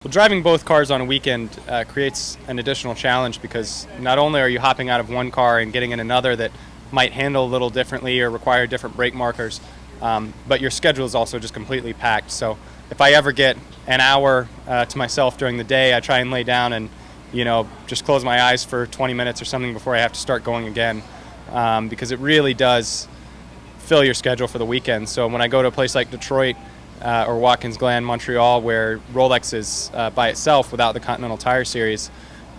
Well, driving both cars on a weekend creates an additional challenge because not only are you hopping out of one car and getting in another that might handle a little differently or require different brake markers, but your schedule is also just completely packed. So if I ever get an hour to myself during the day, I try and lay down and just close my eyes for 20 minutes or something before I have to start going again, because it really does fill your schedule for the weekend. So when I go to a place like Detroit or Watkins Glen, Montreal, where Rolex is by itself without the Continental Tire Series,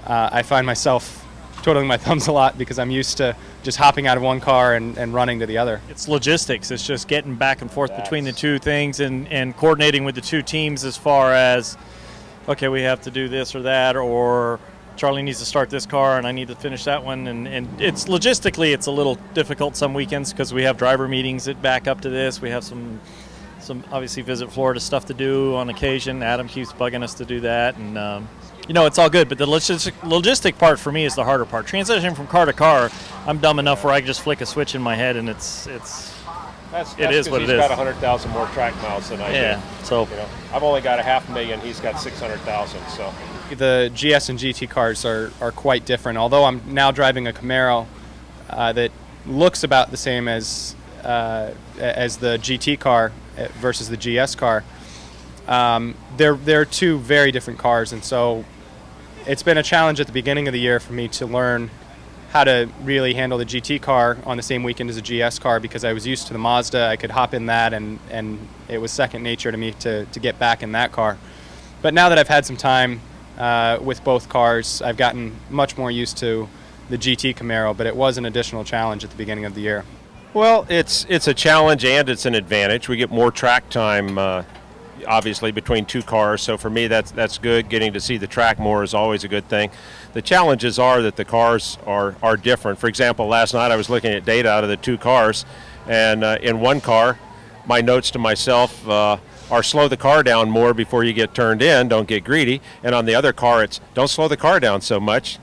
I find myself twiddling my thumbs a lot because I'm used to just hopping out of one car and running to the other. It's logistics. It's just getting back and forth between the two things and coordinating with the two teams as far as, okay, we have to do this or that, or Charlie needs to start this car and I need to finish that one. And it's logistically, it's a little difficult some weekends because we have driver meetings that back up to this. We have some obviously Visit Florida stuff to do on occasion. Adam keeps bugging us to do that, and it's all good. But the logistic part for me is the harder part. Transitioning from car to car, I'm dumb enough where I can just flick a switch in my head, and it is what it is. He's got 100,000 more track miles than I do. Yeah, so I've only got 500,000. He's got 600,000. So the GS and GT cars are quite different. Although I'm now driving a Camaro that looks about the same as the GT car versus the GS car, they're two very different cars, and so it's been a challenge at the beginning of the year for me to learn how to really handle the GT car on the same weekend as a GS car, because I was used to the Mazda. I could hop in that, and it was second nature to me to get back in that car. But now that I've had some time with both cars, I've gotten much more used to the GT Camaro, but it was an additional challenge at the beginning of the year. Well, it's a challenge and it's an advantage. We get more track time, obviously, between two cars. So for me, that's good. Getting to see the track more is always a good thing. The challenges are that the cars are different. For example, last night I was looking at data out of the two cars, and in one car, my notes to myself are slow the car down more before you get turned in. Don't get greedy. And on the other car, it's don't slow the car down so much.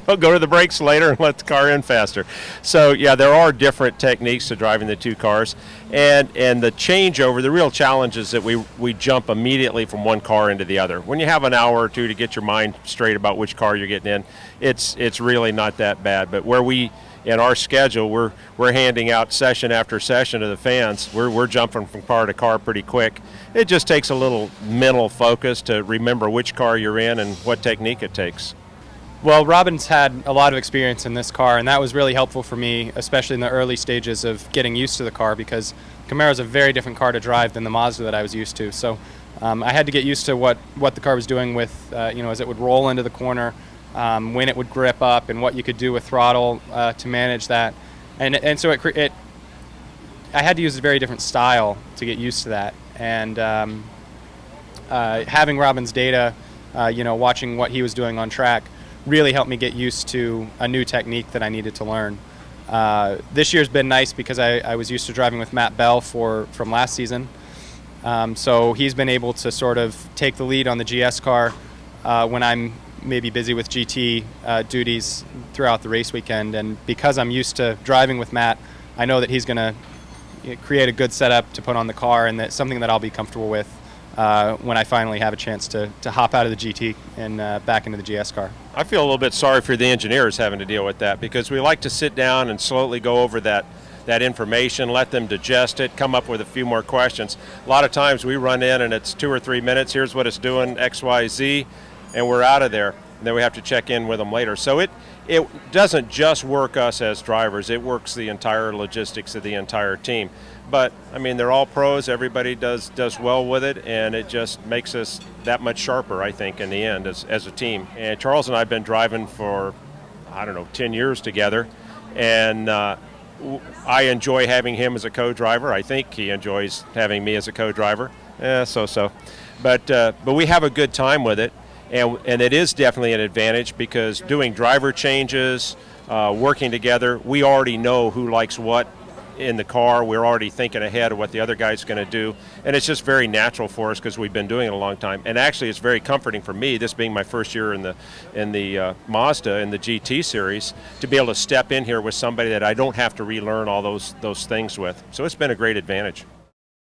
Go to the brakes later and let the car in faster. So yeah, there are different techniques to driving the two cars, and the changeover. The real challenge is that we jump immediately from one car into the other. When you have an hour or two to get your mind straight about which car you're getting in, it's really not that bad. But where we in our schedule, we're handing out session after session to the fans. We're jumping from car to car pretty quick. It just takes a little mental focus to remember which car you're in and what technique it takes. Well, Robin's had a lot of experience in this car, and that was really helpful for me, especially in the early stages of getting used to the car, because Camaro is a very different car to drive than the Mazda that I was used to. So I had to get used to what the car was doing with, as it would roll into the corner, when it would grip up, and what you could do with throttle to manage that. And so I had to use a very different style to get used to that. And having Robin's data, watching what he was doing on track, really helped me get used to a new technique that I needed to learn. This year's been nice because I was used to driving with Matt Bell from last season. So he's been able to sort of take the lead on the GS car when I'm maybe busy with GT duties throughout the race weekend. And because I'm used to driving with Matt, I know that he's going to create a good setup to put on the car, and that's something that I'll be comfortable with when I finally have a chance to hop out of the GT and back into the GS car. I feel a little bit sorry for the engineers having to deal with that, because we like to sit down and slowly go over that information, let them digest it, come up with a few more questions. A lot of times we run in and it's 2 or 3 minutes, here's what it's doing, X, Y, Z, and we're out of there. And then we have to check in with them later. So it doesn't just work us as drivers, it works the entire logistics of the entire team. But I mean, they're all pros, everybody does well with it, and it just makes us that much sharper, I think, in the end as a team. And Charles and I have been driving for, 10 years together, and I enjoy having him as a co-driver. I think he enjoys having me as a co-driver. So. But we have a good time with it, and it is definitely an advantage, because doing driver changes, working together, we already know who likes what in the car. We're already thinking ahead of what the other guy's going to do, and it's just very natural for us because we've been doing it a long time. And actually, it's very comforting for me, this being my first year in the Mazda in the GT series, to be able to step in here with somebody that I don't have to relearn all those things with. So it's been a great advantage.